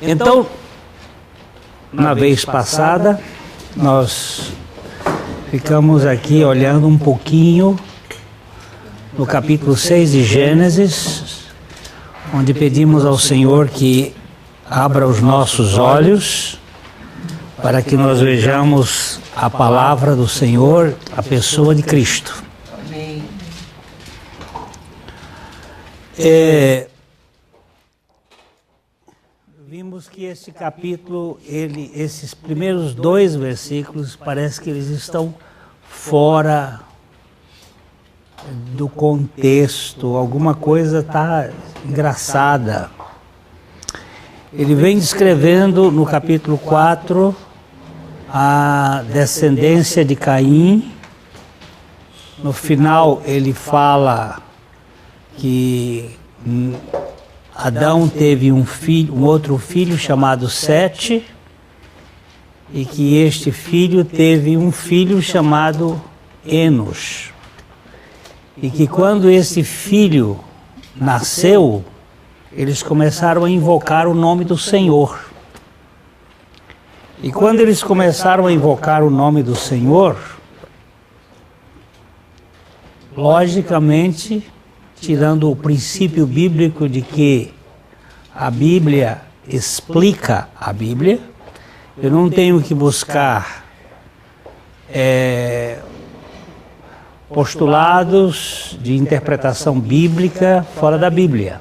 Então, na vez passada, nós ficamos aqui olhando um pouquinho no capítulo 6 de Gênesis, onde pedimos ao Senhor que abra os nossos olhos para que nós vejamos a palavra do Senhor, a pessoa de Cristo. Amém. Vimos que esse capítulo, esses primeiros 2 versículos, parece que eles estão fora do contexto, alguma coisa está engraçada. Ele vem descrevendo no capítulo 4 a descendência de Caim. No final ele fala que Adão teve um outro filho chamado Sete, e que este filho teve um filho chamado Enos. E que quando esse filho nasceu, eles começaram a invocar o nome do Senhor. E quando eles começaram a invocar o nome do Senhor, logicamente, tirando o princípio bíblico de que a Bíblia explica a Bíblia, eu não tenho que buscar postulados de interpretação bíblica fora da Bíblia.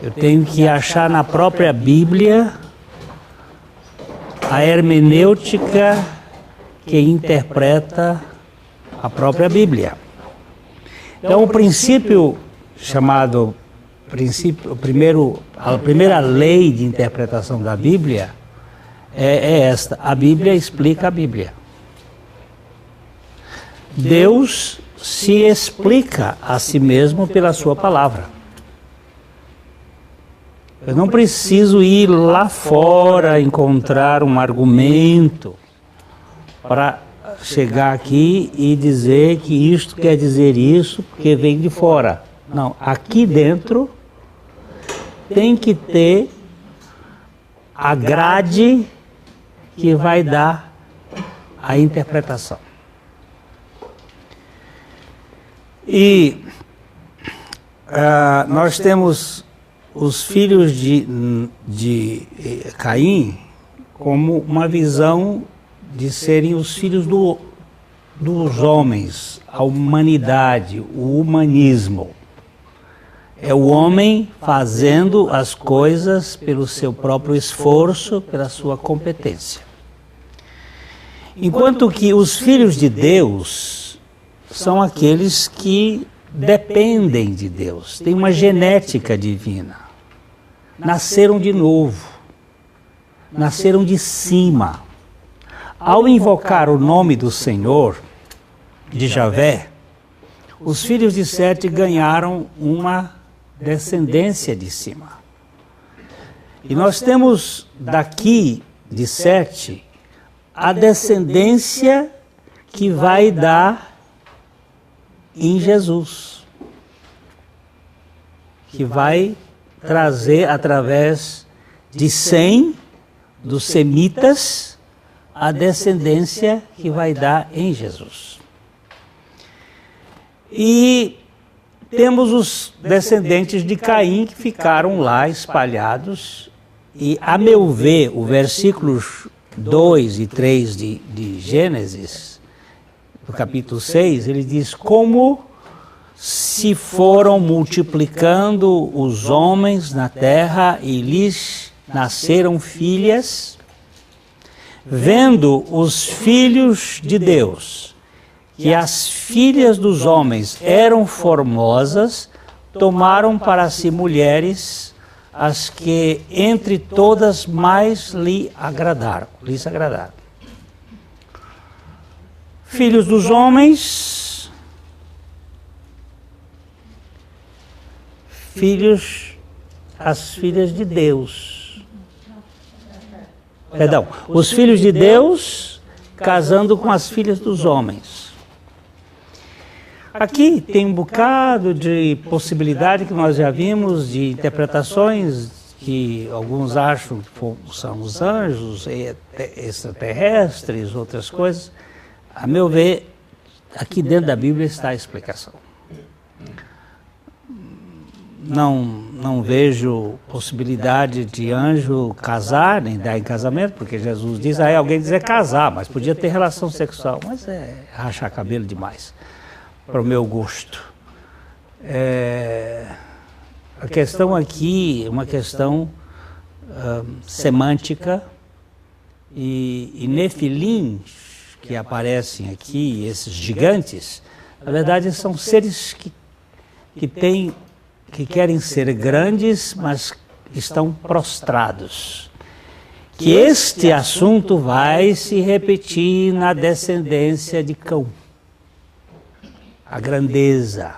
Eu tenho que achar na própria Bíblia a hermenêutica que interpreta a própria Bíblia. Então, o princípio chamado a primeira lei de interpretação da Bíblia é esta: a Bíblia explica a Bíblia. Deus se explica a si mesmo pela sua palavra. Eu não preciso ir lá fora encontrar um argumento para chegar aqui e dizer que isto quer dizer isso porque vem de fora. Não, aqui dentro tem que ter a grade que vai dar a interpretação. E nós temos os filhos de Caim como uma visão de serem os filhos dos homens, a humanidade, o humanismo. É o homem fazendo as coisas pelo seu próprio esforço, pela sua competência. Enquanto que os filhos de Deus são aqueles que dependem de Deus, têm uma genética divina, nasceram de novo, nasceram de cima. Ao invocar o nome do Senhor, de Javé, os filhos de Sete ganharam uma descendência de cima. E nós temos daqui de Sete a descendência que vai dar em Jesus, que vai trazer através de Sem, dos semitas, a descendência que vai dar em Jesus. E temos os descendentes de Caim que ficaram lá espalhados, e, a meu ver, o versículos 2 e 3 de Gênesis, do capítulo 6, ele diz: como se foram multiplicando os homens na terra e lhes nasceram filhas, vendo os filhos de Deus que as filhas dos homens eram formosas, tomaram para si mulheres as que entre todas mais lhes agradaram. Filhos dos homens, as filhas de Deus. Perdão, os filhos de Deus casando com as filhas dos homens. Aqui tem um bocado de possibilidade que nós já vimos, de interpretações que alguns acham que são os anjos, extraterrestres, outras coisas. A meu ver, aqui dentro da Bíblia está a explicação. Não vejo possibilidade de anjo casar, nem dar em casamento, porque Jesus diz, aí alguém dizer casar, mas podia ter relação sexual, mas é rachar cabelo demais, para o meu gosto. A questão aqui é uma questão semântica, e Nefilim, que aparecem aqui, esses gigantes, na verdade são seres que querem ser grandes, mas estão prostrados. Que este assunto vai se repetir na descendência de Cão. A grandeza.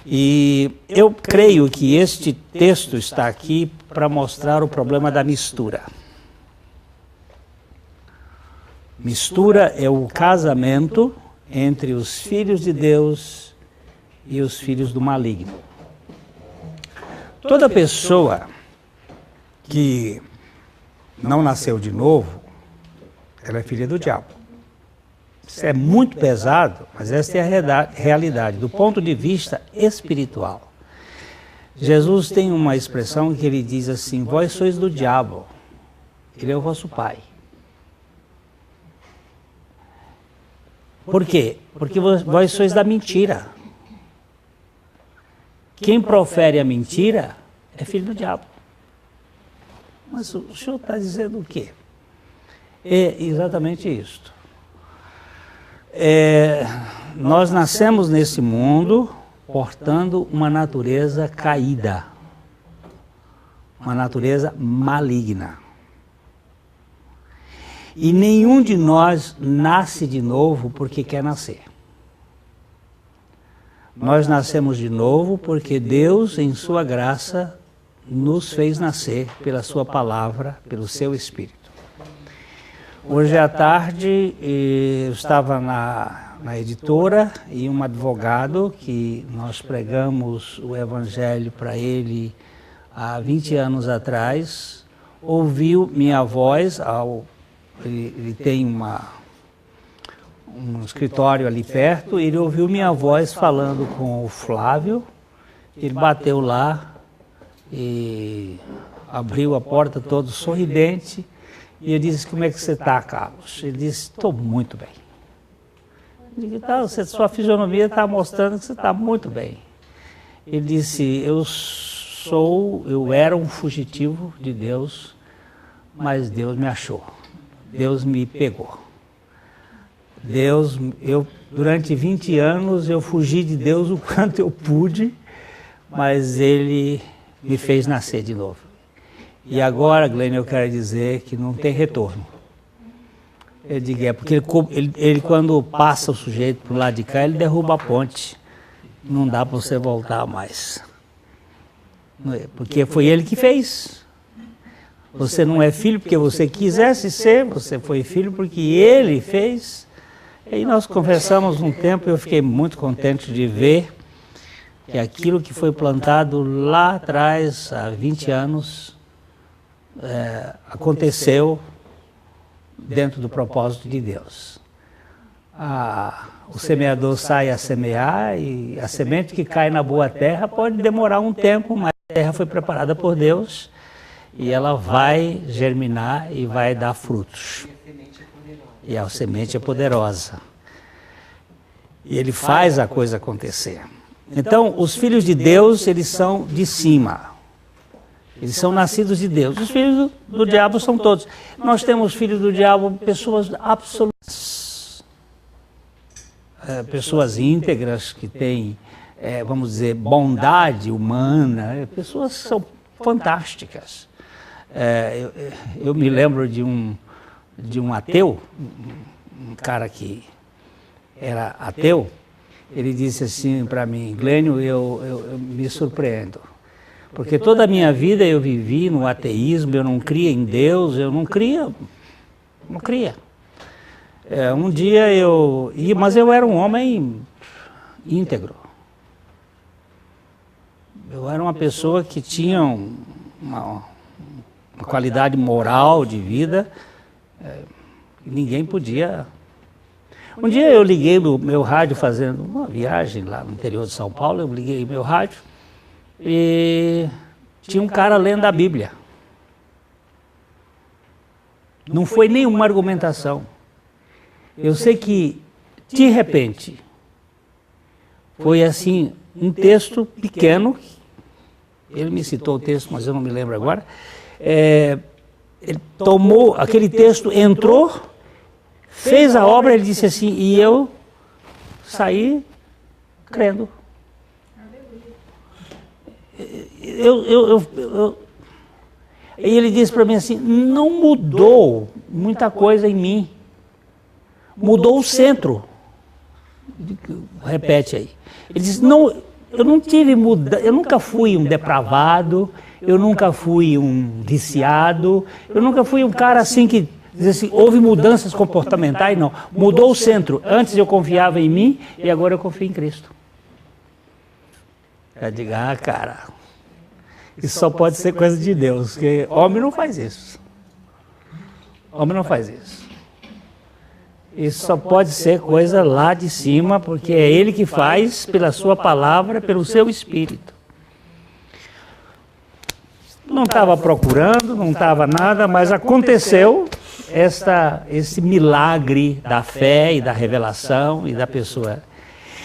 E eu creio que este texto está aqui para mostrar o problema da mistura. Mistura é o casamento entre os filhos de Deus e os filhos do maligno. Toda pessoa que não nasceu de novo, ela é filha do diabo. Isso é muito pesado, mas essa é a realidade, do ponto de vista espiritual. Jesus tem uma expressão que ele diz assim, vós sois do diabo, ele é o vosso pai. Por quê? Porque vós sois da mentira. Quem profere a mentira é filho do diabo. Mas o senhor está dizendo o quê? É exatamente isto. Nós nascemos nesse mundo portando uma natureza caída, uma natureza maligna. E nenhum de nós nasce de novo porque quer nascer. Nós nascemos de novo porque Deus, em sua graça, nos fez nascer pela sua palavra, pelo seu Espírito. Hoje à tarde eu estava na editora e um advogado que nós pregamos o Evangelho para ele há 20 anos atrás, ouviu minha voz, ele tem um escritório ali perto, ele ouviu minha voz falando com o Flávio, ele bateu lá e abriu a porta todo sorridente, e eu disse, como é que você está, Carlos? Ele disse, estou muito bem. Eu disse, tá, sua fisionomia está mostrando que você está muito bem. Ele disse, eu era um fugitivo de Deus, mas Deus me achou, Deus me pegou. Durante 20 anos eu fugi de Deus o quanto eu pude, mas Ele me fez nascer de novo. E agora, Glênio, eu quero dizer que não tem retorno. Eu digo, porque ele quando passa o sujeito para o lado de cá, ele derruba a ponte. Não dá para você voltar mais. Porque foi ele que fez. Você não é filho porque você quisesse ser, você foi filho porque ele fez. E nós conversamos um tempo e eu fiquei muito contente de ver que aquilo que foi plantado lá atrás, há 20 anos, aconteceu dentro do propósito de Deus. O semeador sai a semear e a semente que cai na boa terra pode demorar um tempo, mas a terra foi preparada por Deus e ela vai germinar e vai dar frutos. E a semente é poderosa. E ele faz a coisa acontecer. Então, os filhos de Deus, eles são de cima. Eles são nascidos de Deus. Os filhos do diabo são todos. Nós temos filhos do diabo, pessoas absolutas. Pessoas íntegras, que têm, vamos dizer, bondade humana. Pessoas que são fantásticas. Eu me lembro de um ateu, um cara que era ateu, ele disse assim para mim, Glênio, eu me surpreendo, porque toda a minha vida eu vivi no ateísmo, eu não cria em Deus, eu não cria. Um dia mas eu era um homem íntegro. Eu era uma pessoa que tinha uma qualidade moral de vida, ninguém podia. Um dia eu liguei meu rádio fazendo uma viagem lá no interior de São Paulo, eu liguei meu rádio e tinha um cara lendo a Bíblia. Não foi nenhuma argumentação. Eu sei que, de repente, foi assim, um texto pequeno, ele me citou o texto, mas eu não me lembro agora, ele tomou aquele texto, entrou, fez a obra, ele disse assim, e eu saí crendo. E ele disse para mim assim, não mudou muita coisa em mim, mudou o centro. Repete aí. Ele disse, não, eu não tive mudança, eu nunca fui um depravado, eu nunca fui um viciado, eu nunca fui um cara assim que diz assim, houve mudanças comportamentais, não. Mudou o centro. Antes eu confiava em mim e agora eu confio em Cristo. Eu digo, cara, isso só pode ser coisa de Deus, porque homem não faz isso. Homem não faz isso. Isso só pode ser coisa lá de cima, porque é Ele que faz pela sua palavra, pelo seu Espírito. Não estava procurando, não estava nada, mas aconteceu esse milagre da fé e da revelação e da pessoa.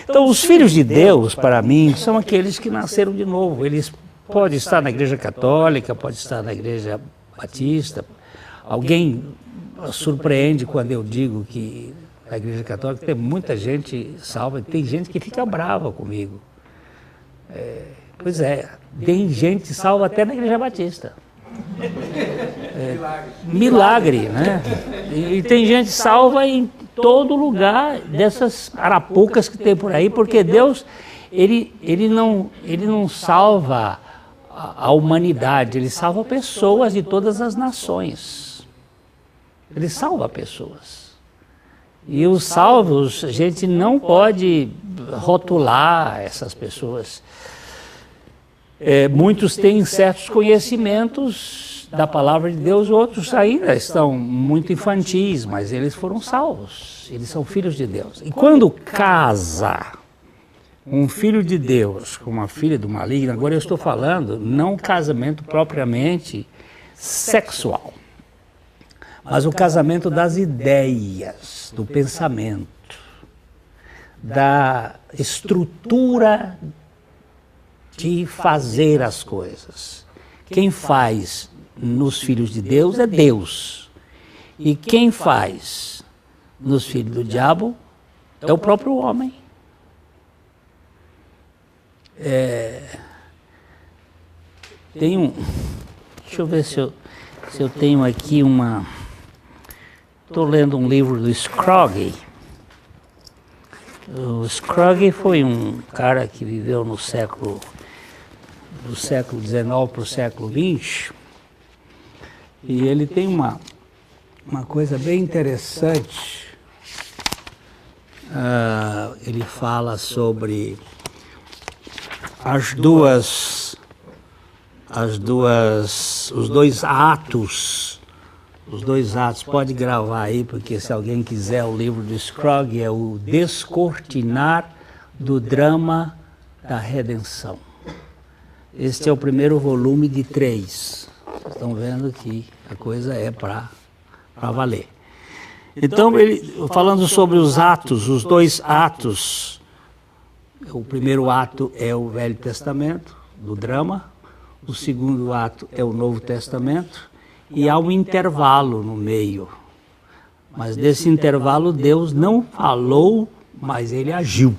Então, os filhos de Deus, para mim, são aqueles que nasceram de novo. Eles podem estar na igreja católica, podem estar na igreja batista. Alguém surpreende quando eu digo que na igreja católica tem muita gente salva, tem gente que fica brava comigo. Pois é, tem gente salva até na igreja batista. Milagre, né? E tem gente salva em todo lugar dessas arapucas que tem por aí, porque Deus, ele não salva a humanidade, Ele salva pessoas de todas as nações. Ele salva pessoas. E os salvos, a gente não pode rotular essas pessoas. Muitos têm certos conhecimentos da palavra de Deus, outros ainda estão muito infantis, mas eles foram salvos, eles são filhos de Deus. E quando casa um filho de Deus com uma filha do maligno, agora eu estou falando não casamento propriamente sexual, mas o casamento das ideias, do pensamento, da estrutura de fazer as coisas. Quem faz nos filhos de Deus é Deus. E quem faz nos filhos do diabo é o próprio homem. Deixa eu ver se eu tenho aqui uma... Estou lendo um livro do Scrooge. O Scrooge foi um cara que viveu do século XIX para o século XX, e ele tem uma coisa bem interessante. Ele fala sobre os dois atos, pode gravar aí, porque se alguém quiser o livro do Scrooge, é o Descortinar do Drama da Redenção. Este é o primeiro volume de 3. Vocês estão vendo que a coisa é para valer. Então, ele falando sobre os atos, os dois atos, o primeiro ato é o Velho Testamento, do drama, o segundo ato é o Novo Testamento, e há um intervalo no meio. Mas desse intervalo Deus não falou, mas Ele agiu.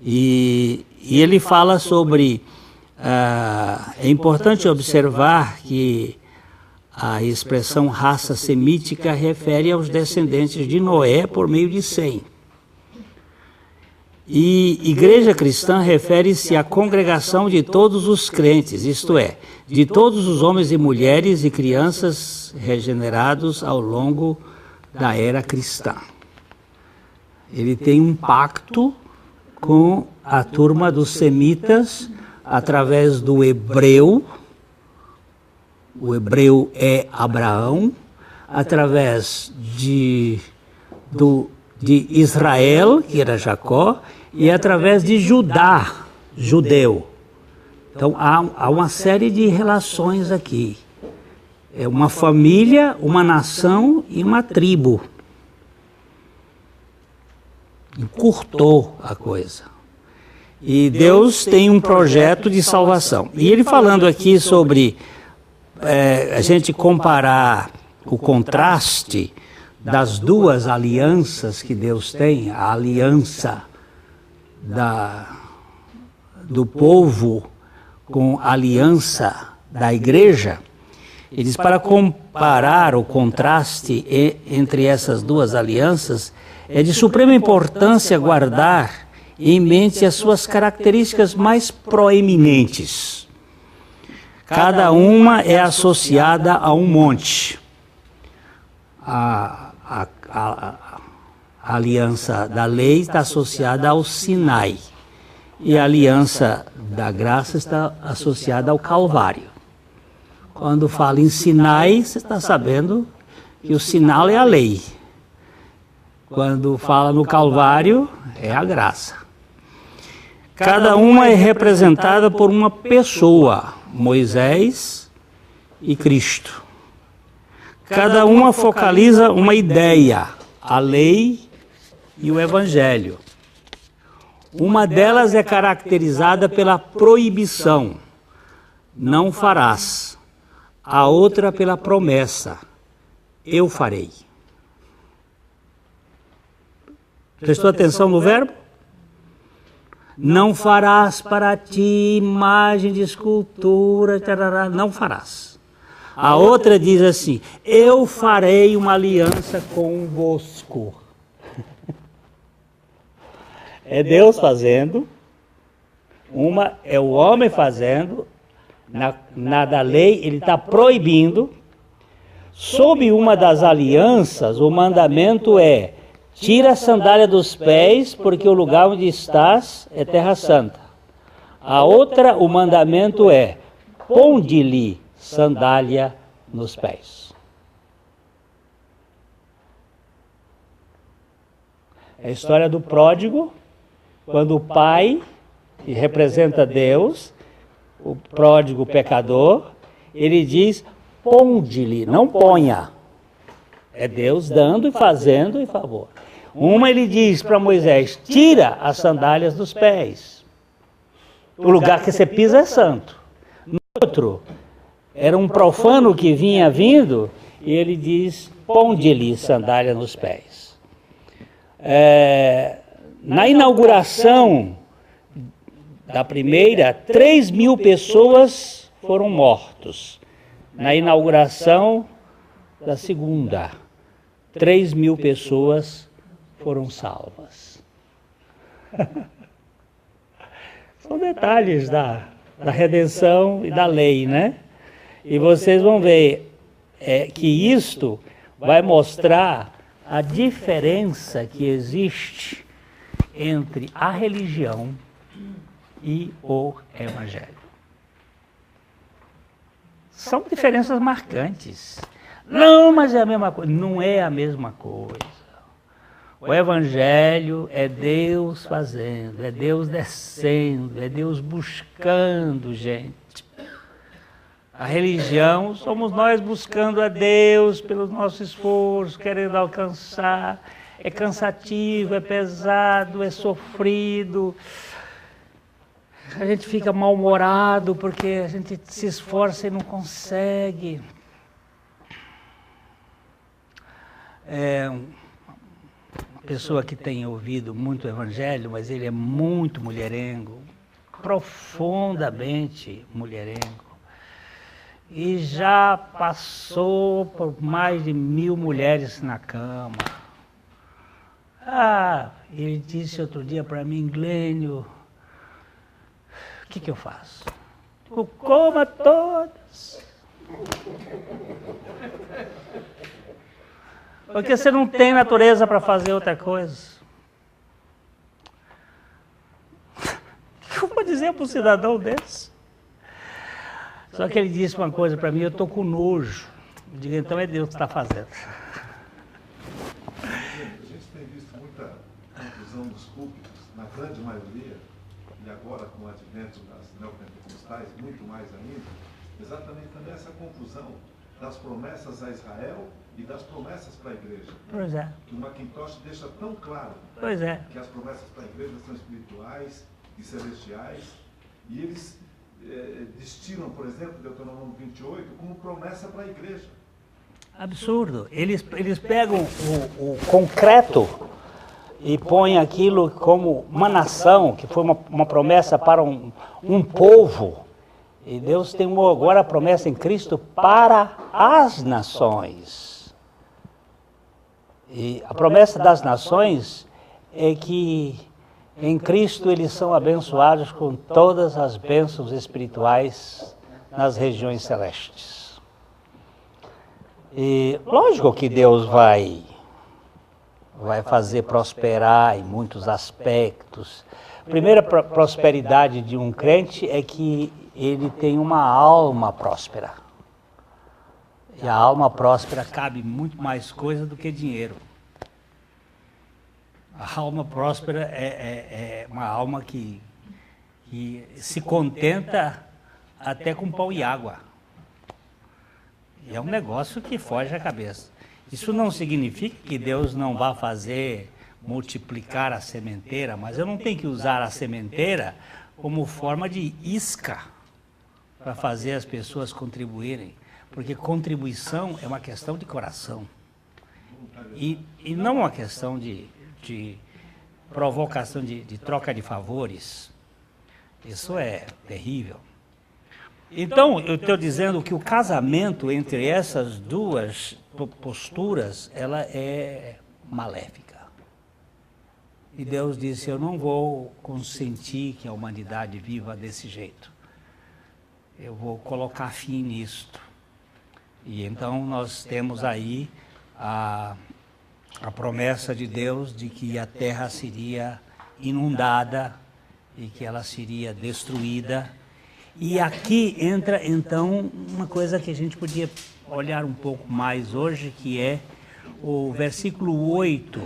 E ele fala sobre... é importante observar que a expressão raça semítica refere aos descendentes de Noé por meio de Sem. E igreja cristã refere-se à congregação de todos os crentes, isto é, de todos os homens e mulheres e crianças regenerados ao longo da era cristã. Ele tem um pacto com a turma dos semitas, através do hebreu, o hebreu é Abraão, através de Israel, que era Jacó, e através de Judá, judeu. Então há uma série de relações aqui. É uma família, uma nação e uma tribo. Encurtou a coisa. E Deus tem um projeto de salvação. E ele falando aqui sobre a gente comparar o contraste das duas alianças que Deus tem, a aliança do povo com a aliança da igreja, ele diz, para comparar o contraste entre essas duas alianças, é de suprema importância guardar em mente as suas características mais proeminentes. Cada uma é associada a um monte. A aliança da lei está associada ao Sinai. E a aliança da graça está associada ao Calvário. Quando fala em Sinai, você está sabendo que o sinal é a lei. Quando fala no Calvário, é a graça. Cada uma é representada por uma pessoa, Moisés e Cristo. Cada uma focaliza uma ideia, a lei e o evangelho. Uma delas é caracterizada pela proibição, não farás. A outra pela promessa, eu farei. Prestou atenção no verbo? Não farás para ti imagem de escultura, tarará, não farás. A outra diz assim, eu farei uma aliança convosco. É Deus fazendo, uma é o homem fazendo, na da lei ele está proibindo. Sob uma das alianças, o mandamento é, tira a sandália dos pés, porque o lugar onde estás é terra santa. A outra, o mandamento é, ponde-lhe sandália nos pés. É a história do pródigo, quando o pai, que representa Deus, o pródigo pecador, ele diz, ponde-lhe, não ponha. É Deus dando e fazendo em favor. Uma ele diz para Moisés, tira as sandálias dos pés. O lugar que você pisa é santo. No outro, era um profano que vinha vindo, e ele diz, ponde-lhe sandália nos pés. Na inauguração da primeira, 3.000 pessoas foram mortos. Na inauguração da segunda, 3.000 pessoas foram salvas. São detalhes da redenção e da lei, né? E vocês vão ver que isto vai mostrar a diferença que existe entre a religião e o evangelho. São diferenças marcantes. Não, mas é a mesma coisa. Não é a mesma coisa. O evangelho é Deus fazendo, é Deus descendo, é Deus buscando gente. A religião somos nós buscando a Deus pelo nosso esforço, querendo alcançar. É cansativo, é pesado, é sofrido. A gente fica mal-humorado porque a gente se esforça e não consegue. Uma pessoa que tem ouvido muito o evangelho, mas ele é muito mulherengo, profundamente mulherengo. E já passou por mais de 1.000 mulheres na cama. Ele disse outro dia para mim, Glênio, o que eu faço? Eu coma todas. Porque você não tem natureza para fazer outra coisa. O que eu vou dizer para um cidadão desse? Só que ele disse uma coisa para mim, eu estou com nojo. Eu digo, então é Deus que está fazendo. A gente tem visto muita confusão dos púlpitos, na grande maioria, e agora com o advento das neopentecostais, muito mais ainda, exatamente também essa confusão das promessas a Israel e das promessas para a igreja. Pois é. Que o Mackintosh deixa tão claro que as promessas para a igreja são espirituais e celestiais, e eles destilam, por exemplo, Deuteronômio 28 como promessa para a igreja. Absurdo. Eles pegam o concreto e põem aquilo como uma nação, que foi uma promessa para um povo. E Deus tem agora a promessa em Cristo para as nações. E a promessa das nações é que em Cristo eles são abençoados com todas as bênçãos espirituais nas regiões celestes. E lógico que Deus vai fazer prosperar em muitos aspectos. A primeira prosperidade de um crente é que ele tem uma alma próspera. E a alma próspera cabe muito mais coisa do que dinheiro. A alma próspera é uma alma que se contenta até com pão e água. E é um negócio que foge à cabeça. Isso não significa que Deus não vá fazer multiplicar a sementeira, mas eu não tenho que usar a sementeira como forma de isca para fazer as pessoas contribuírem. Porque contribuição é uma questão de coração. E não uma questão de provocação de troca de favores. Isso é terrível. Então, eu estou dizendo que o casamento entre essas duas posturas, ela é maléfica. E Deus disse, eu não vou consentir que a humanidade viva desse jeito. Eu vou colocar fim nisto. E então nós temos aí a promessa de Deus de que a terra seria inundada e que ela seria destruída. E aqui entra então uma coisa que a gente podia olhar um pouco mais hoje, que é o versículo 8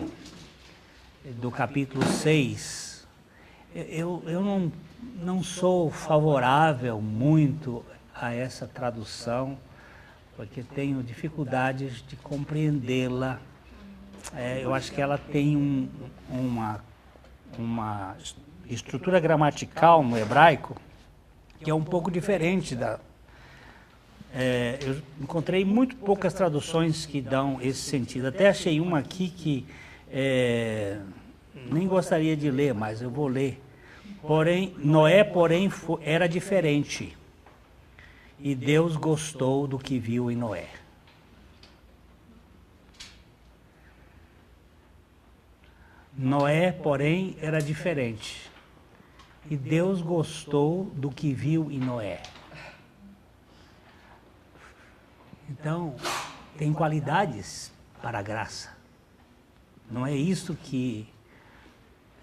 do capítulo 6. Eu não sou favorável muito a essa tradução, porque tenho dificuldades de compreendê-la. Eu acho que ela tem uma estrutura gramatical no hebraico que é um pouco diferente da... eu encontrei muito poucas traduções que dão esse sentido. Até achei uma aqui que nem gostaria de ler, mas eu vou ler. Noé, porém, era diferente. E Deus gostou do que viu em Noé. Noé, porém, era diferente. E Deus gostou do que viu em Noé. Então, tem qualidades para a graça. Não é isso que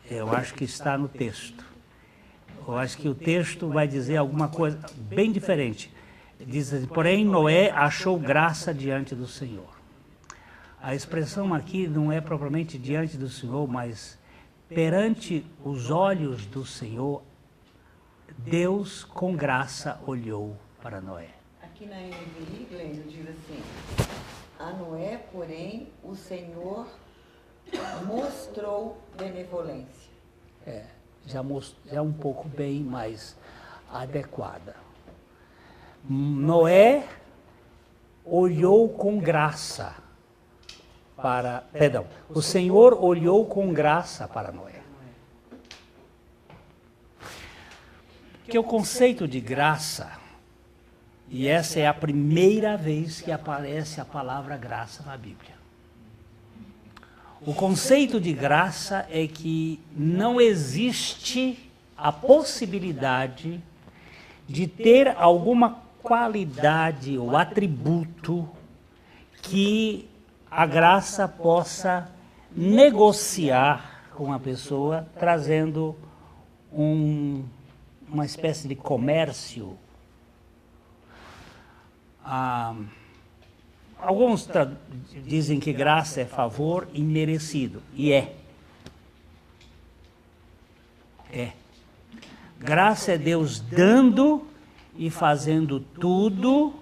eu acho que está no texto. Eu acho que o texto vai dizer alguma coisa bem diferente. Diz assim, porém Noé achou graça diante do Senhor. A expressão aqui não é propriamente diante do Senhor, mas perante os olhos do Senhor, Deus com graça olhou para Noé. Aqui na NVI, Glênio, diz assim, a Noé, porém, o Senhor mostrou benevolência. Já é um pouco bem mais adequada. Noé olhou com graça para... Perdão, o Senhor olhou com graça para Noé. Porque o conceito de graça, e essa é a primeira vez que aparece a palavra graça na Bíblia. O conceito de graça é que não existe a possibilidade de ter alguma qualidade ou atributo que a graça possa negociar com a pessoa, trazendo um uma espécie de comércio. Alguns dizem que graça é favor imerecido, e é. É. Graça é Deus dando e fazendo tudo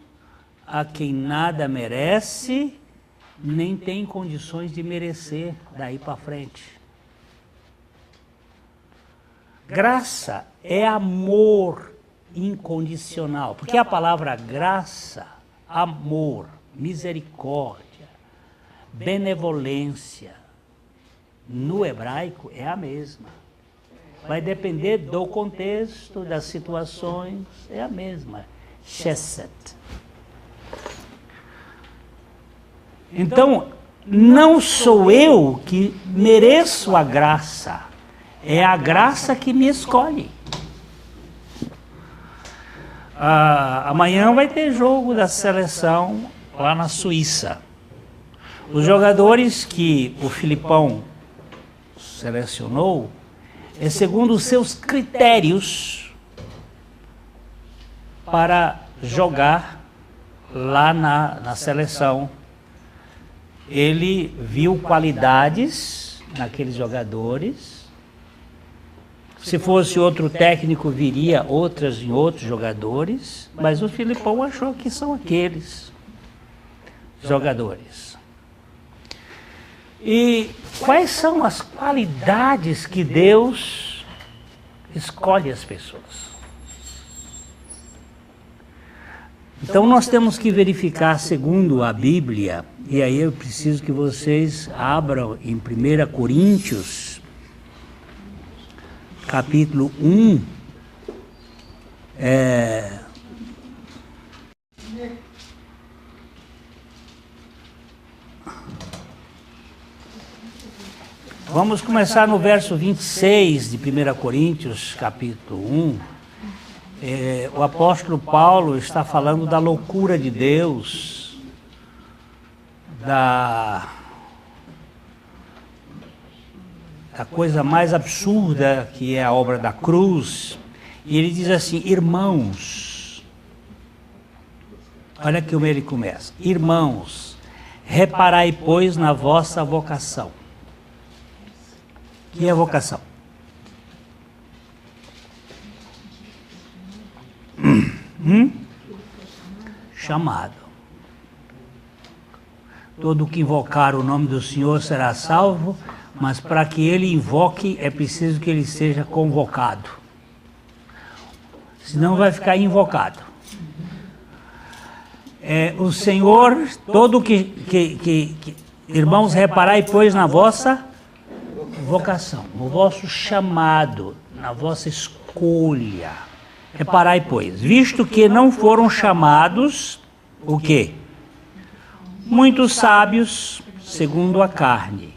a quem nada merece, nem tem condições de merecer daí para frente. Graça é amor incondicional, porque a palavra graça, amor, misericórdia, benevolência, no hebraico é a mesma. Vai depender do contexto, das situações, é a mesma. Chesed. Então, não sou eu que mereço a graça, é a graça que me escolhe. Amanhã vai ter jogo da seleção lá na Suíça. Os jogadores que o Filipão selecionou é segundo os seus critérios para jogar lá na seleção. Ele viu qualidades naqueles jogadores. Se fosse outro técnico, viria outras em outros jogadores, mas o Filipão achou que são aqueles jogadores. E quais são as qualidades que Deus escolhe as pessoas? Então nós temos que verificar segundo a Bíblia, e aí eu preciso que vocês abram em 1 Coríntios, capítulo 1, vamos começar no verso 26 de 1 Coríntios, capítulo 1. O apóstolo Paulo está falando da loucura de Deus, da coisa mais absurda que é a obra da cruz. E ele diz assim: irmãos, olha como ele começa: irmãos, reparai, pois, na vossa vocação. O que é vocação? Chamado. Todo que invocar o nome do Senhor será salvo, mas para que ele invoque é preciso que ele seja convocado. Senão vai ficar invocado. O Senhor, todo irmãos, reparai, pois, na vossa vocação, no vosso chamado, na vossa escolha. Reparai, pois, visto que não foram chamados, o quê? Muitos sábios segundo a carne.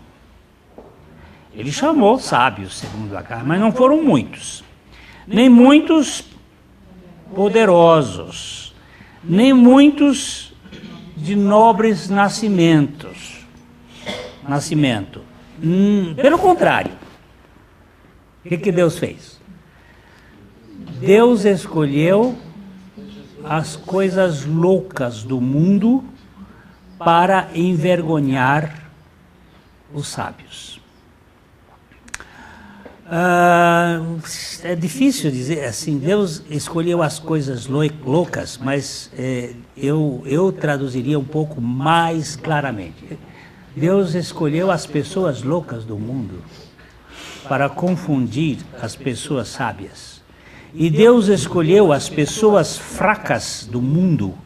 Ele chamou sábios segundo a carne, mas não foram muitos. Nem muitos poderosos, nem muitos de nobres nascimento. Pelo contrário, o que Deus fez? Deus escolheu as coisas loucas do mundo para envergonhar os sábios. É difícil dizer assim, Deus escolheu as coisas loucas, mas eu traduziria um pouco mais claramente. Deus escolheu as pessoas loucas do mundo para confundir as pessoas sábias. E Deus escolheu as pessoas fracas do mundo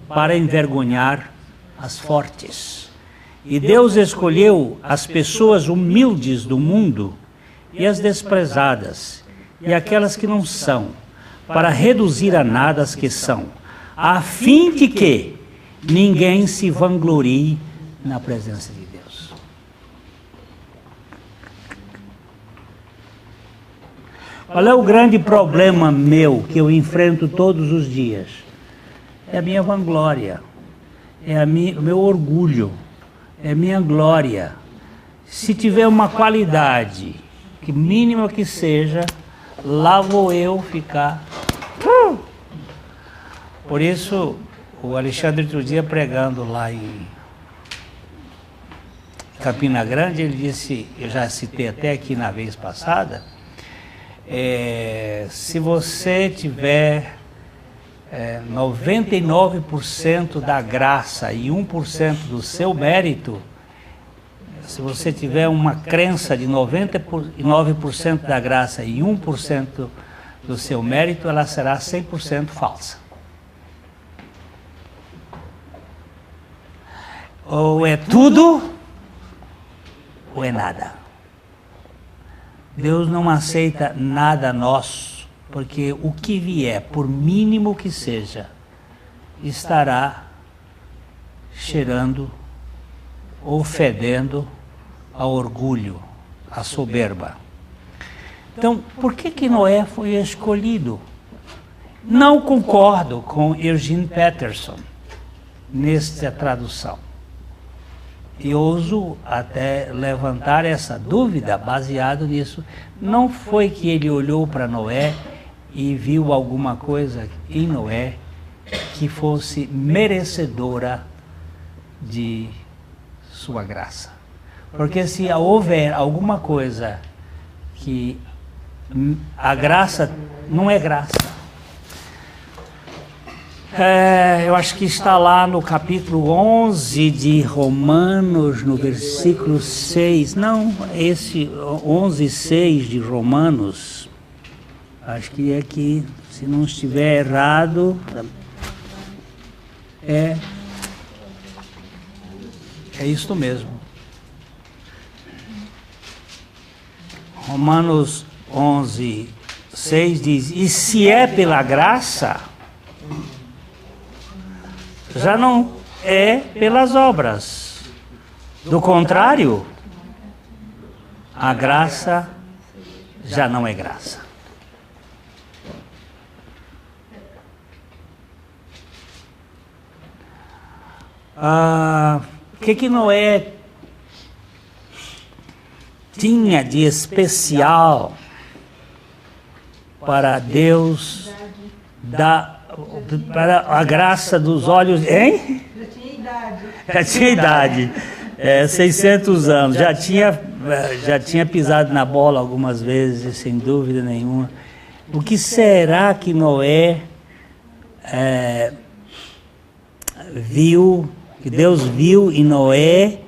para envergonhar as fortes. E Deus escolheu as pessoas humildes do mundo e as desprezadas, e aquelas que não são, para reduzir a nada as que são, a fim de que ninguém se vanglorie na presença de Deus. Qual é o grande problema meu que eu enfrento todos os dias? É a minha vanglória, o meu orgulho, é a minha glória. Se tiver uma qualidade, que mínima que seja, lá vou eu ficar. Por isso, o Alexandre outro dia pregando lá em Campina Grande, ele disse, eu já citei até aqui na vez passada, se você tiver 99% da graça e 1% do seu mérito, se você tiver uma crença de 99% da graça e 1% do seu mérito, ela será 100% falsa. Ou é tudo, ou é nada. Deus não aceita nada nosso, porque o que vier, por mínimo que seja, estará cheirando ou fedendo ao orgulho, à soberba. Então, por que Noé foi escolhido? Não concordo com Eugene Peterson nesta tradução. E ouso até levantar essa dúvida baseado nisso. Não foi que ele olhou para Noé e viu alguma coisa em Noé que fosse merecedora de sua graça. Porque se houver alguma coisa que a graça não é graça. Eu acho que está lá no capítulo 11 de Romanos, no versículo 6. Não, esse 11:6 de Romanos. Acho que é aqui, se não estiver errado, é isto mesmo. Romanos 11:6 diz, e se é pela graça, já não é pelas obras. Do contrário, a graça já não é graça. O que Noé tinha de especial para Deus dar para a graça dos olhos, hein? Já tinha idade. 600 anos. Já tinha pisado na bola algumas vezes, sem dúvida nenhuma. O que será que Noé viu, que Deus viu em Noé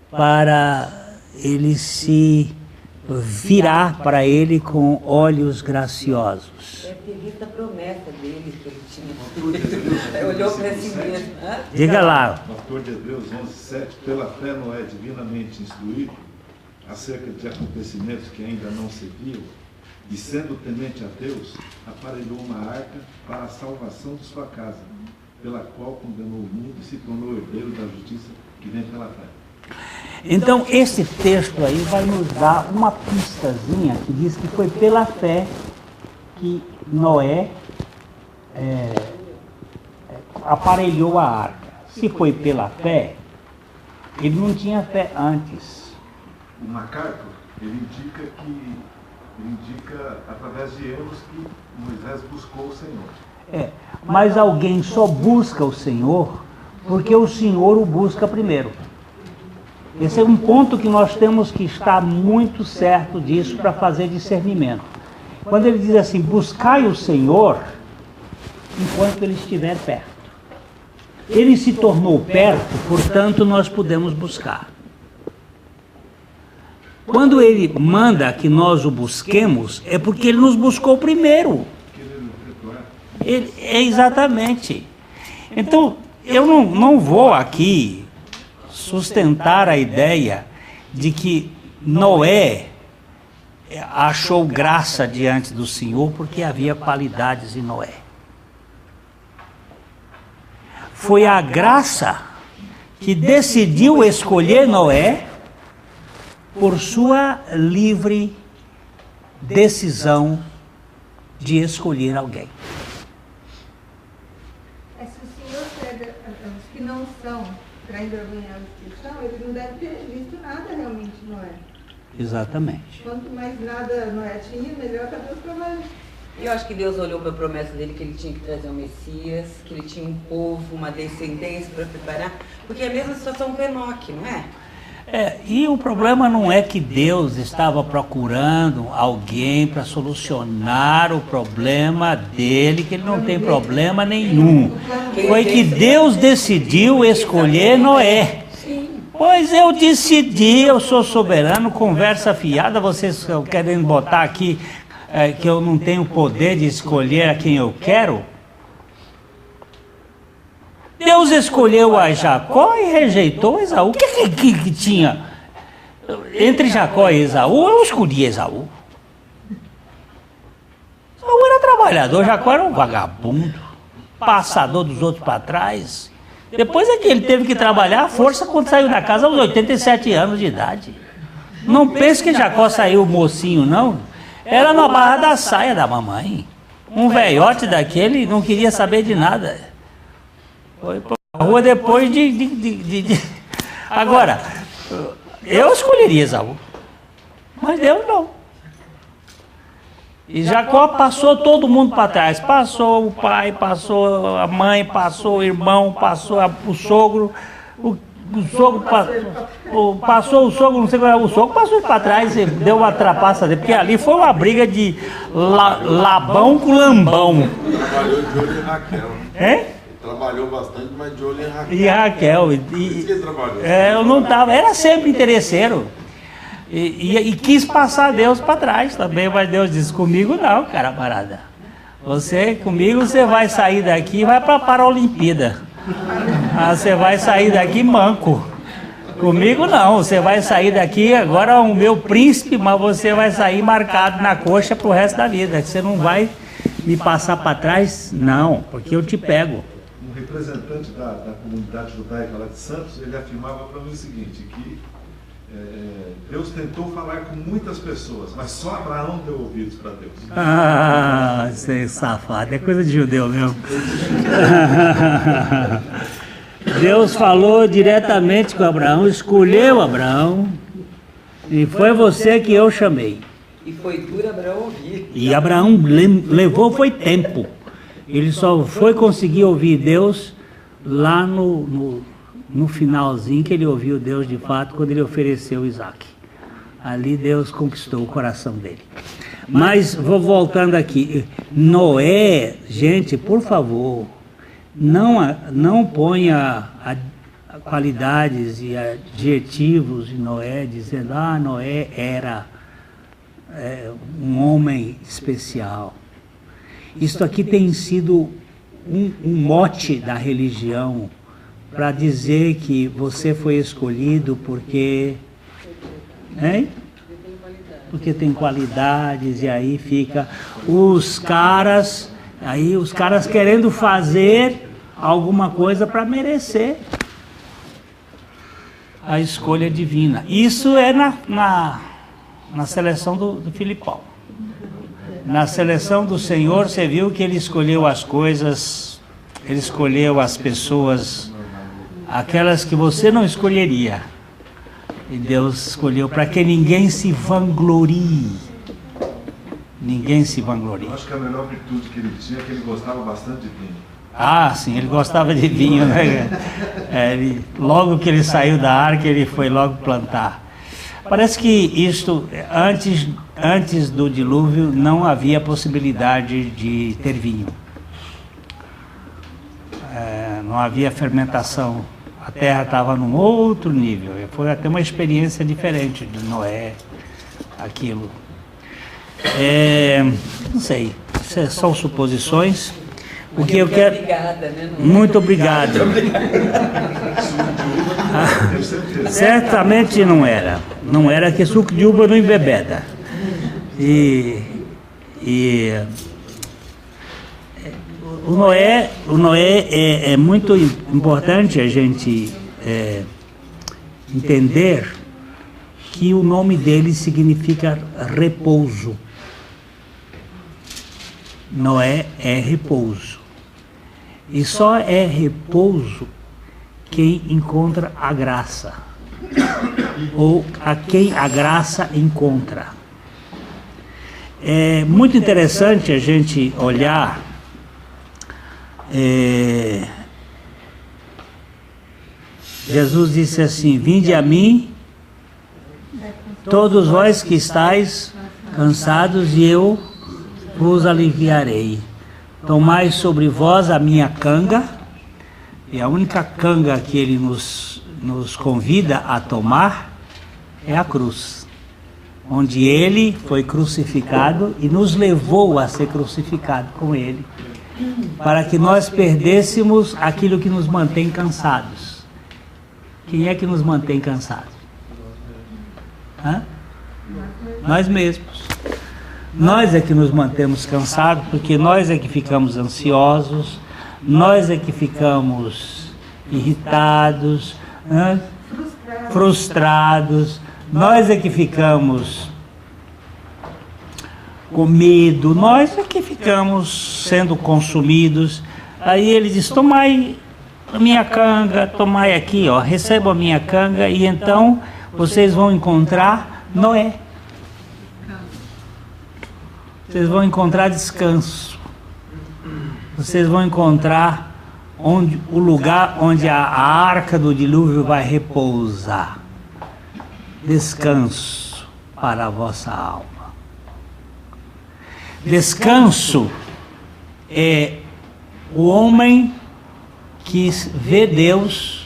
para ele se virar para ele com olhos graciosos? Deve ter visto a promessa dele que ele tinha. Ele olhou para si mesmo. Diga lá. Autor de Hebreus 11:7, pela fé Noé, divinamente instruído acerca de acontecimentos que ainda não se viam, e sendo temente a Deus, aparelhou uma arca para a salvação de sua casa, pela qual condenou o mundo e se tornou herdeiro da justiça que vem pela fé. Então, esse texto aí vai nos dar uma pistazinha que diz que foi pela fé que Noé aparelhou a arca. Se foi pela fé, ele não tinha fé antes. O MacArthur, ele indica através de erros que Moisés buscou o Senhor. Mas alguém só busca o Senhor porque o Senhor o busca primeiro. Esse é um ponto que nós temos que estar muito certo disso para fazer discernimento. Quando ele diz assim, buscai o Senhor enquanto ele estiver perto. Ele se tornou perto, portanto nós podemos buscar. Quando ele manda que nós o busquemos, é porque ele nos buscou primeiro. Exatamente. Então, eu não vou aqui sustentar a ideia de que Noé achou graça diante do Senhor porque havia qualidades em Noé. Foi a graça que decidiu escolher Noé por sua livre decisão de escolher alguém. Se o Senhor pega os que não são, para ainda ganhar a descrição, ele não deve ter visto nada realmente, não é? Exatamente. Quanto mais nada Noé tinha, melhor para Deus trabalhar. Eu acho que Deus olhou para a promessa dele que ele tinha que trazer um Messias, que ele tinha um povo, uma descendência para preparar, porque é a mesma situação com Enoque, não é? E o problema não é que Deus estava procurando alguém para solucionar o problema dele, que ele não tem problema nenhum. Foi que Deus decidiu escolher Noé. Pois eu decidi, eu sou soberano, conversa fiada, vocês querem botar aqui que eu não tenho poder de escolher a quem eu quero? Deus escolheu a Jacó e rejeitou Esaú. O que tinha entre Jacó e Esaú? Eu escolhi Esaú. Esaú era trabalhador, Jacó era um vagabundo, passador dos outros para trás. Depois é que ele teve que trabalhar à força quando saiu da casa aos 87 anos de idade. Não pense que Jacó saiu mocinho, não. Era na barra da saia da mamãe. Um velhote daquele não queria saber de nada. Foi pra rua depois Agora, eu escolheria Esaú, mas Deus não. E Jacó passou todo mundo para trás. Passou o pai, passou a mãe, passou o irmão, passou o sogro. O sogro passou o sogro, não sei qual era o sogro, passou para trás e deu uma trapaça dele, porque ali foi uma briga de Labão com Lambão. Trabalhou de olho em Raquel. Hein? Trabalhou bastante, mas de olho em Raquel. E Raquel. Por isso que ele trabalhou. Eu não estava, era sempre interesseiro. E quis passar Deus para trás também, mas Deus disse, comigo não, cara parada. Comigo você vai sair daqui e vai para a Paralimpíada. Você vai sair daqui manco. Comigo não, você vai sair daqui agora o meu príncipe, mas você vai sair marcado na coxa pro resto da vida. Você não vai me passar para trás, não, porque eu te pego. Um representante da comunidade judaica lá de Santos, ele afirmava para mim o seguinte, que Deus tentou falar com muitas pessoas, mas só Abraão deu ouvidos para Deus. Ah, você é safado, é coisa de judeu mesmo. Deus falou diretamente com Abraão, escolheu Abraão, e foi você que eu chamei. E foi duro Abraão ouvir. E Abraão levou, foi tempo. Ele só foi conseguir ouvir Deus lá no finalzinho, que ele ouviu Deus de fato, quando ele ofereceu Isaac. Ali Deus conquistou o coração dele. Mas vou voltando aqui. Noé, gente, por favor, não ponha qualidades e adjetivos de Noé, dizendo, Noé era um homem especial. Isso aqui tem sido um mote da religião para dizer que você foi escolhido porque tem qualidades, e aí fica os caras querendo fazer alguma coisa para merecer a escolha divina. Isso é na seleção do Filipão. Na seleção do Senhor, você viu que ele escolheu as coisas, ele escolheu as pessoas, aquelas que você não escolheria. E Deus escolheu para que ninguém se vanglorie. Ninguém se vanglorie. Eu acho que a melhor virtude que ele tinha é que ele gostava bastante de vinho. Ah, sim, ele gostava de vinho, né? Logo que ele saiu da arca, ele foi logo plantar. Parece que isto, antes do dilúvio, não havia possibilidade de ter vinho. Não havia fermentação. A terra estava num outro nível. Foi até uma experiência diferente de Noé, aquilo. Não sei, isso são suposições. O que eu quero... Obrigada, né? Muito obrigado. Certamente não era. Não era, que suco de uva não embebeda. O Noé é muito importante a gente entender que o nome dele significa repouso. Noé é repouso. E só é repouso quem encontra a graça. ou a quem a graça encontra. É muito interessante a gente olhar Jesus disse assim: vinde a mim, todos vós que estáis cansados, e eu vos aliviarei. Tomai sobre vós a minha canga, e a única canga que ele nos convida a tomar é a cruz, onde ele foi crucificado e nos levou a ser crucificado com ele, para que nós perdêssemos aquilo que nos mantém cansados. Quem é que nos mantém cansados? Hã? Nós mesmos. Nós é que nos mantemos cansados, porque nós é que ficamos ansiosos, nós é que ficamos irritados, frustrados, nós é que ficamos com medo, nós é que ficamos sendo consumidos. Aí ele diz: tomai a minha canga, tomai aqui, ó, recebam a minha canga, e então vocês vão encontrar Noé. Vocês vão encontrar descanso. Vocês vão encontrar o lugar onde a arca do dilúvio vai repousar. Descanso para a vossa alma. Descanso é o homem que vê Deus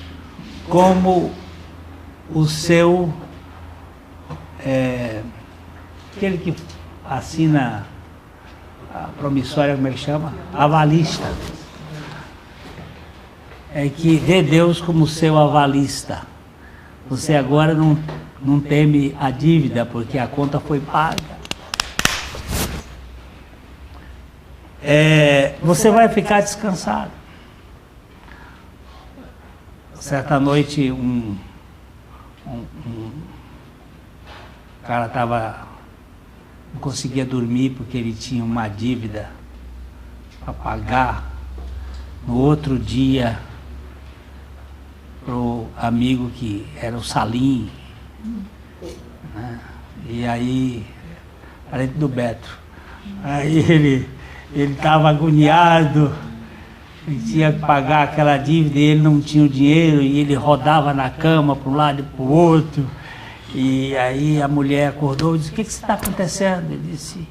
como o seu, aquele que assina a promissória, como é que chama? Avalista. É que vê Deus como seu avalista. Você agora não teme a dívida, porque a conta foi paga. Você vai ficar descansado. Certa noite um cara não conseguia dormir porque ele tinha uma dívida para pagar. No outro dia, pro amigo que era o Salim, né? E aí, parente do Beto, aí ele estava agoniado, ele tinha que pagar aquela dívida, e ele não tinha o dinheiro, e ele rodava na cama para um lado e para o outro. E aí a mulher acordou e disse: o que está acontecendo? Ele disse,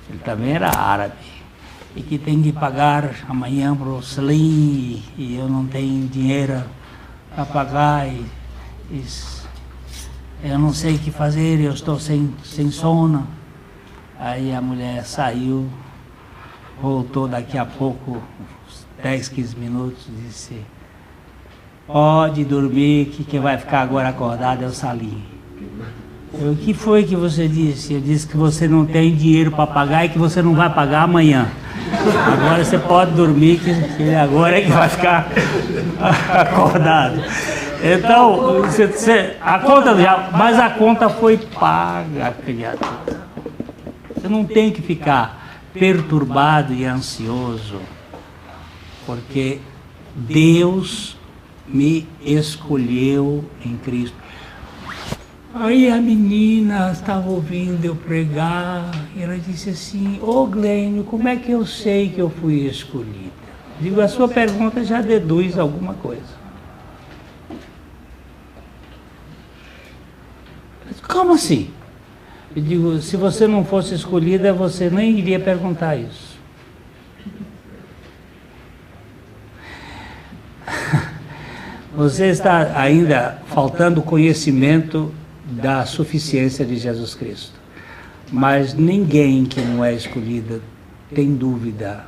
ele também era árabe, e que tem que pagar amanhã para o Salim, e eu não tenho dinheiro para pagar, e eu não sei o que fazer, eu estou sem sono. Aí a mulher saiu, voltou daqui a pouco, uns 10, 15 minutos, e disse: pode dormir, que quem vai ficar agora acordado é o Salim. O que foi que você disse? Eu disse que você não tem dinheiro para pagar e que você não vai pagar amanhã. Agora você pode dormir, que agora é que vai ficar acordado. Então, a conta mas a conta foi paga, criatura. Você não tem que ficar perturbado e ansioso, porque Deus me escolheu em Cristo. Aí a menina estava ouvindo eu pregar, e ela disse assim: ô Glênio, como é que eu sei que eu fui escolhida? Digo, a sua pergunta já deduz alguma coisa. Como assim? Eu digo, se você não fosse escolhida, você nem iria perguntar isso. Você está ainda faltando conhecimento da suficiência de Jesus Cristo. Mas ninguém que não é escolhido tem dúvida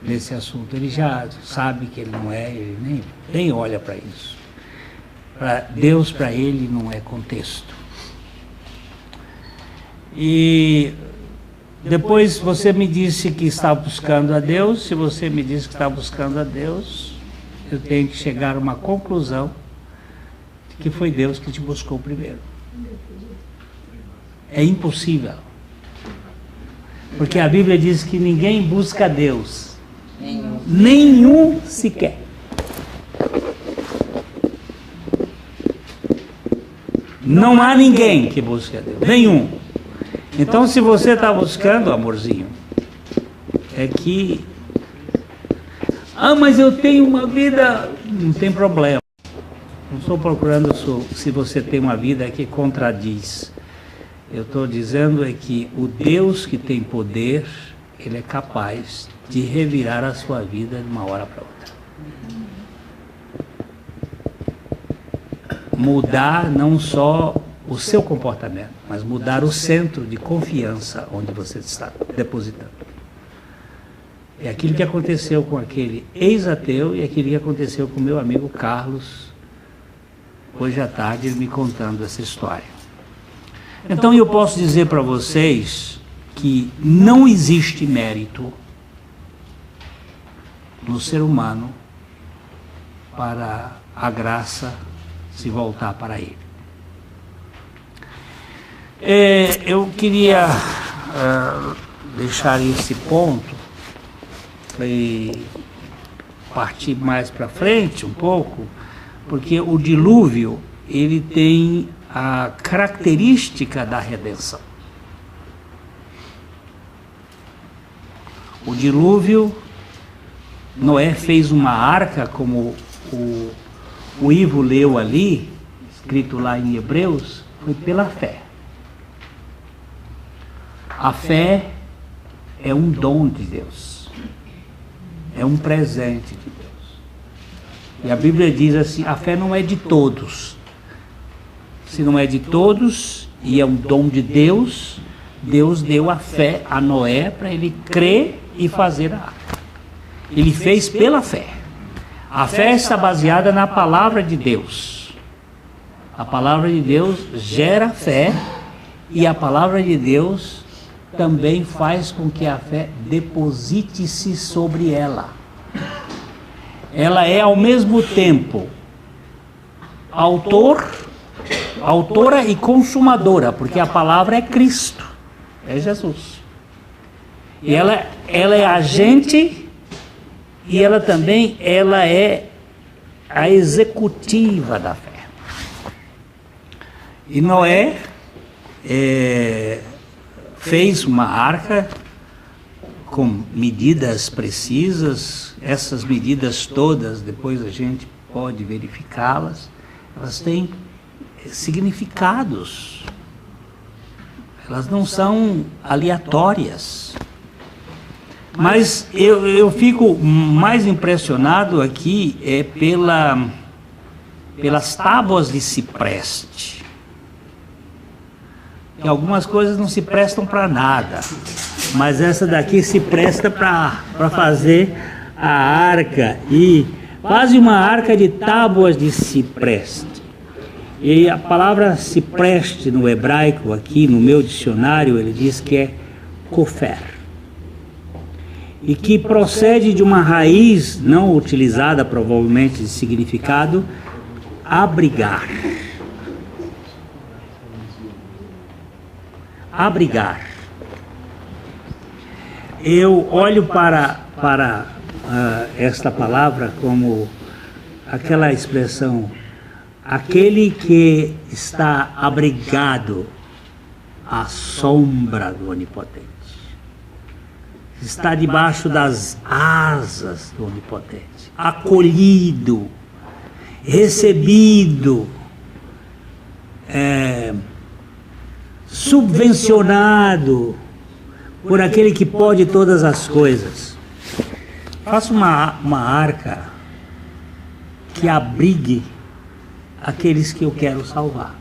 nesse assunto. Ele já sabe que ele não é, ele nem olha para isso. Deus para ele não é contexto. E depois você me disse que está buscando a Deus. Se você me disse que está buscando a Deus, eu tenho que chegar a uma conclusão de que foi Deus que te buscou primeiro. É impossível. Porque a Bíblia diz que ninguém busca a Deus. Nenhum sequer. Não há ninguém que busque a Deus, nenhum. Então, se você está buscando, amorzinho, é que... Ah, mas eu tenho uma vida... Não tem problema. Não estou procurando se você tem uma vida que contradiz. Eu estou dizendo é que o Deus que tem poder, Ele é capaz de revirar a sua vida de uma hora para outra. Mudar não só o seu comportamento, mas mudar o centro de confiança onde você está depositando. É aquilo que aconteceu com aquele ex-ateu e aquilo que aconteceu com meu amigo Carlos, hoje à tarde, ele me contando essa história. Então eu posso dizer para vocês que não existe mérito no ser humano para a graça se voltar para ele. Eu queria deixar esse ponto e partir mais para frente um pouco, porque o dilúvio, ele tem a característica da redenção. O dilúvio, Noé fez uma arca, como o Ivo leu ali, escrito lá em Hebreus, foi pela fé. A fé é um dom de Deus, é um presente de Deus. E a Bíblia diz assim, a fé não é de todos. Se não é de todos e é um dom de Deus, Deus deu a fé a Noé para ele crer e fazer a arca. Ele fez pela fé. A fé está baseada na palavra de Deus. A palavra de Deus gera fé e a palavra de Deus também faz com que a fé deposite-se sobre ela. Ela é ao mesmo tempo autora e consumadora, porque a palavra é Cristo, é Jesus. E ela é agente e ela também é a executiva da fé. E Noé fez uma arca com medidas precisas. Essas medidas todas, depois a gente pode verificá-las, elas têm significados. Elas não são aleatórias. Mas eu fico mais impressionado aqui pelas tábuas de cipreste. Que algumas coisas não se prestam para nada, mas essa daqui se presta para fazer a arca, e quase uma arca de tábuas de cipreste. E a palavra cipreste no hebraico, aqui no meu dicionário, ele diz que é kofer, e que procede de uma raiz não utilizada provavelmente de significado, abrigar. Abrigar. Eu olho para esta palavra como aquela expressão, aquele que está abrigado à sombra do Onipotente, está debaixo das asas do Onipotente, acolhido, recebido, subvencionado por aquele que pode todas as coisas. Faça uma arca que abrigue aqueles que eu quero salvar.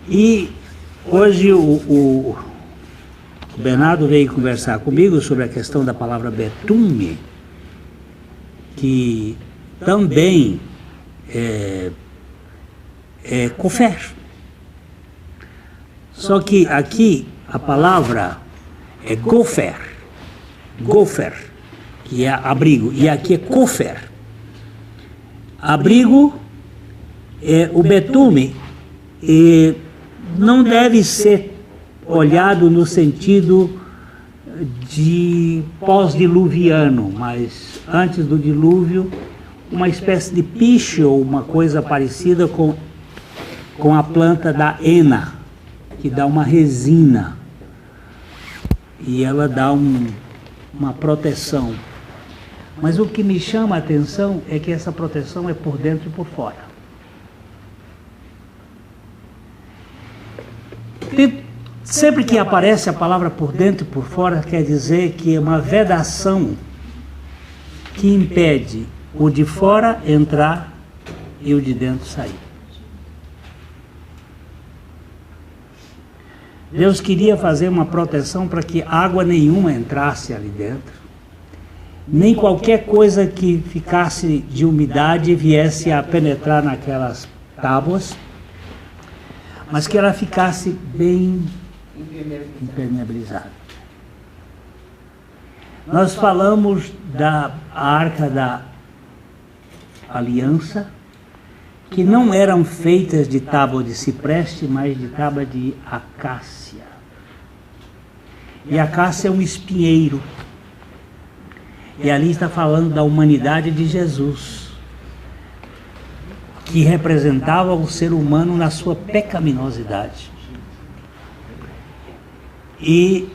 E hoje o Bernardo veio conversar comigo sobre a questão da palavra betume, que também é kofer. Só que aqui a palavra é gofer, que é abrigo, e aqui é kofer. Abrigo, o betume, não deve ser olhado no sentido de pós-diluviano, mas antes do dilúvio, uma espécie de piche ou uma coisa parecida com a planta da hena, que dá uma resina e ela dá uma proteção. Mas o que me chama a atenção é que essa proteção é por dentro e por fora. Sempre que aparece a palavra por dentro e por fora, quer dizer que é uma vedação que impede o de fora entrar e o de dentro sair. Deus queria fazer uma proteção para que água nenhuma entrasse ali dentro, nem qualquer coisa que ficasse de umidade viesse a penetrar naquelas tábuas, mas que ela ficasse bem impermeabilizada. Nós falamos da Arca da Aliança, que não eram feitas de tábua de cipreste, mas de tábua de acácia. E a acácia é um espinheiro. E ali está falando da humanidade de Jesus, que representava o ser humano na sua pecaminosidade. E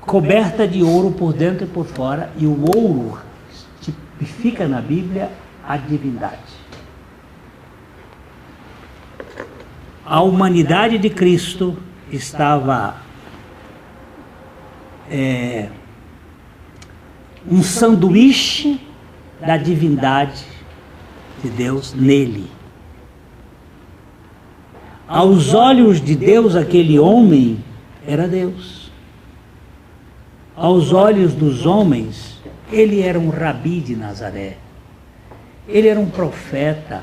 coberta de ouro por dentro e por fora, e o ouro tipifica na Bíblia a divindade. A humanidade de Cristo estava um sanduíche da divindade de Deus nele. Aos olhos de Deus, aquele homem era Deus. Aos olhos dos homens, ele era um rabi de Nazaré. Ele era um profeta.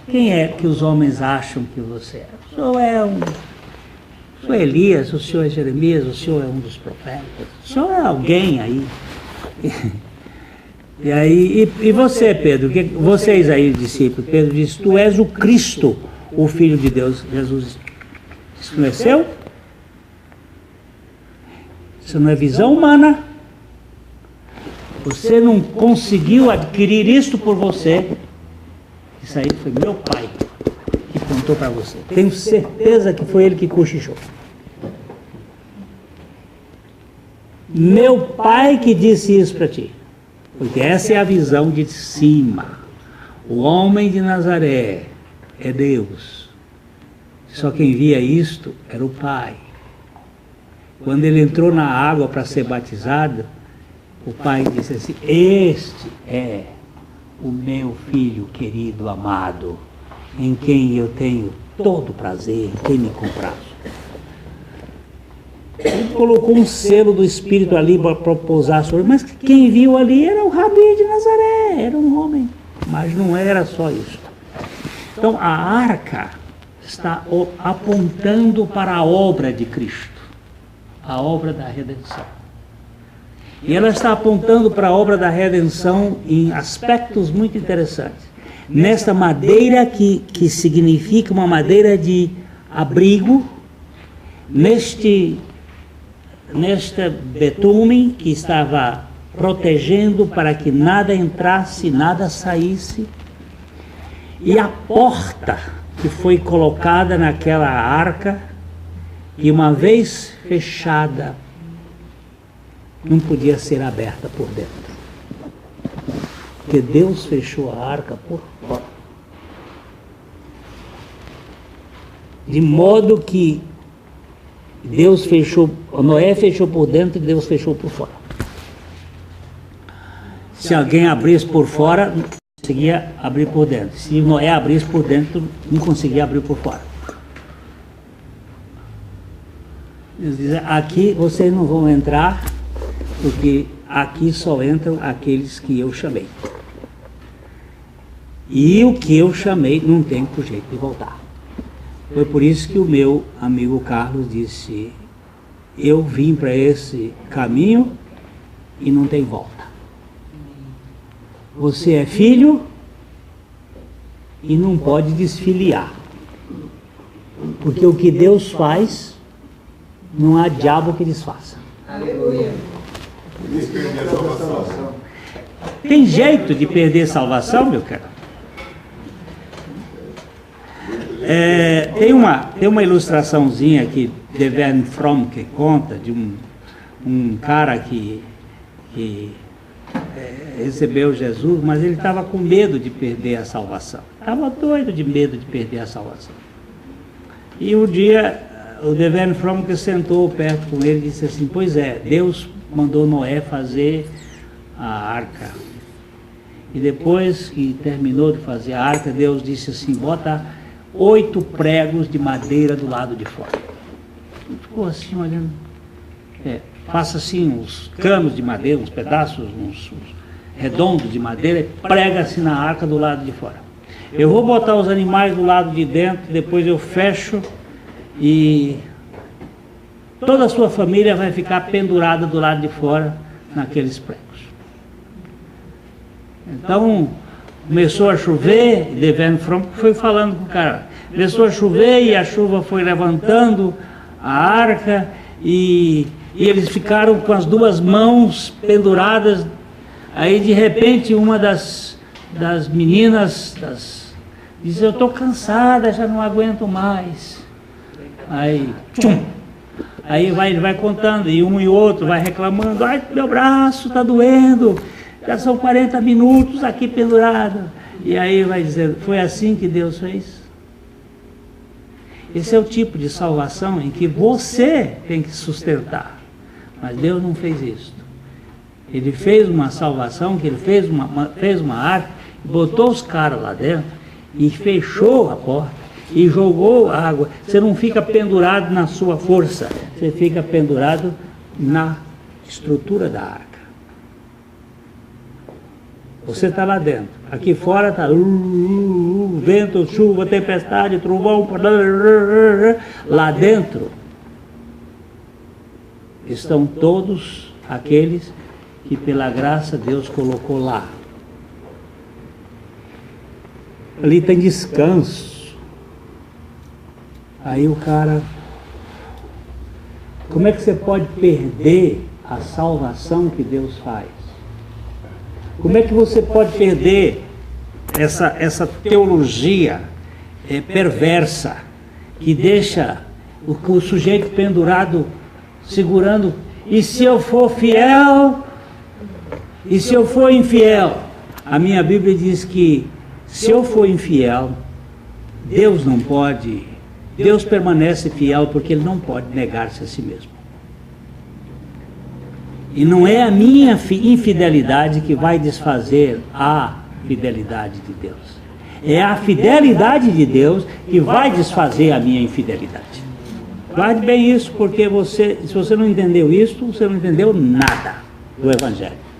Quem é que os homens acham que você é? O senhor é o senhor é Elias, o senhor é Jeremias, o senhor é um dos profetas. O senhor é alguém aí. E você, Pedro? Vocês aí, discípulos, Pedro disse, tu és o Cristo, o Filho de Deus. Jesus disse, não é seu? Isso não é visão humana. Você não conseguiu adquirir isto por você. Isso aí foi meu pai que contou para você. Tenho certeza que foi ele que cochichou. Meu pai que disse isso para ti. Porque essa é a visão de cima. O homem de Nazaré é Deus. Só quem via isto era o pai. Quando ele entrou na água para ser batizado, o pai disse assim, este é o meu filho querido, amado, em quem eu tenho todo prazer, em quem me comprazo. Ele colocou um selo do Espírito ali para pousar sobre, mas quem viu ali era o Rabi de Nazaré, era um homem, mas não era só isso. Então a arca está apontando para a obra de Cristo, a obra da redenção. E ela está apontando para a obra da redenção em aspectos muito interessantes. Nesta madeira que significa uma madeira de abrigo, neste betume que estava protegendo para que nada entrasse, nada saísse, e a porta que foi colocada naquela arca, e uma vez fechada, não podia ser aberta por dentro. Porque Deus fechou a arca por fora. De modo que Deus fechou, Noé fechou por dentro e Deus fechou por fora. Se alguém abrisse por fora, não conseguia abrir por dentro. Se Noé abrisse por dentro, não conseguia abrir por fora. Eles dizem, aqui vocês não vão entrar, porque aqui só entram aqueles que eu chamei. E o que eu chamei não tem por jeito de voltar. Foi por isso que o meu amigo Carlos disse, eu vim para esse caminho e não tem volta. Você é filho e não pode desfiliar. Porque o que Deus faz, não há diabo que desfaça. Aleluia. Tem jeito de perder salvação, meu caro? Tem uma ilustraçãozinha que Devin Fromm que conta de um cara que recebeu Jesus, mas ele estava com medo de perder a salvação. Estava doido de medo de perder a salvação. E um dia o Devin Fromm que sentou perto com ele e disse assim: pois é, Deus mandou Noé fazer a arca. E depois que terminou de fazer a arca, Deus disse assim: bota 8 pregos de madeira do lado de fora. Ele ficou assim olhando. Faça assim uns canos de madeira, uns pedaços, uns redondos de madeira, e prega-se na arca do lado de fora. Eu vou botar os animais do lado de dentro, depois eu fecho e toda a sua família vai ficar pendurada do lado de fora naqueles pregos. Então começou a chover, e Devin Fromm foi falando com o cara. Começou a chover e a chuva foi levantando a arca e eles ficaram com as 2 mãos penduradas. Aí de repente uma das meninas diz: eu estou cansada, já não aguento mais. Aí, tchum! Aí ele vai contando, e um e outro vai reclamando: ai, meu braço está doendo, já são 40 minutos aqui pendurado. E aí vai dizer: foi assim que Deus fez? Esse é o tipo de salvação em que você tem que sustentar. Mas Deus não fez isso. Ele fez uma salvação, que ele fez uma arca, botou os caras lá dentro e fechou a porta e jogou água. Você não fica pendurado na sua força, você fica pendurado na estrutura da arca. Você está lá dentro. Aqui fora está vento, chuva, tempestade, trovão. Lá dentro estão todos aqueles que pela graça Deus colocou lá. Ali tem descanso. Aí o cara... Como é que você pode perder a salvação que Deus faz? Como é que você pode perder essa teologia perversa que deixa o sujeito pendurado, segurando? E se eu for fiel? E se eu for infiel? A minha Bíblia diz que se eu for infiel, Deus não pode, Deus permanece fiel porque Ele não pode negar-se a si mesmo. E não é a minha infidelidade que vai desfazer a fidelidade de Deus. É a fidelidade de Deus que vai desfazer a minha infidelidade. Guarde bem isso, porque se você não entendeu isso, você não entendeu nada do Evangelho.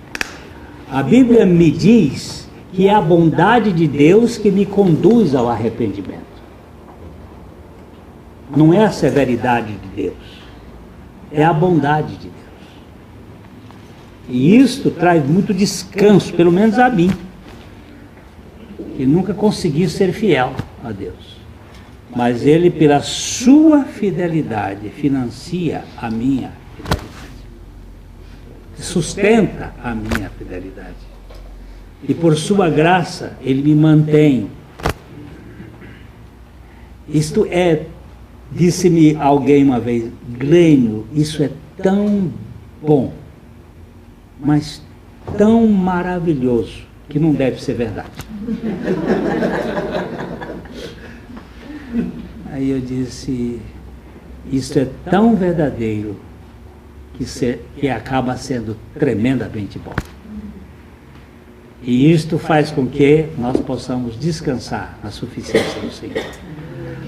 A Bíblia me diz que é a bondade de Deus que me conduz ao arrependimento. Não é a severidade de Deus, é a bondade de Deus. E isto traz muito descanso, pelo menos a mim, que nunca consegui ser fiel a Deus. Mas Ele, pela sua fidelidade, financia a minha fidelidade. Sustenta a minha fidelidade. E por sua graça, Ele me mantém. Isto é, disse-me alguém uma vez: Glênio, isso é tão bom, mas tão maravilhoso, que não deve ser verdade. Aí eu disse: isso é tão verdadeiro que acaba sendo tremendamente bom. E isto faz com que nós possamos descansar na suficiência do Senhor.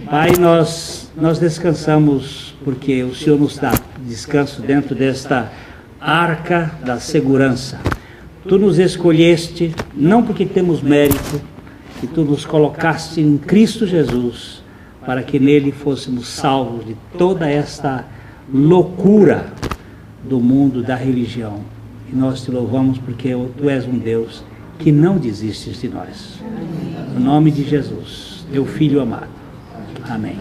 Pai, nós descansamos porque o Senhor nos dá descanso dentro desta arca da segurança. Tu nos escolheste, não porque temos mérito, e Tu nos colocaste em Cristo Jesus, para que nele fôssemos salvos de toda esta loucura do mundo da religião. E nós Te louvamos porque Tu és um Deus que não desistes de nós. No nome de Jesus, Teu Filho amado. Amém.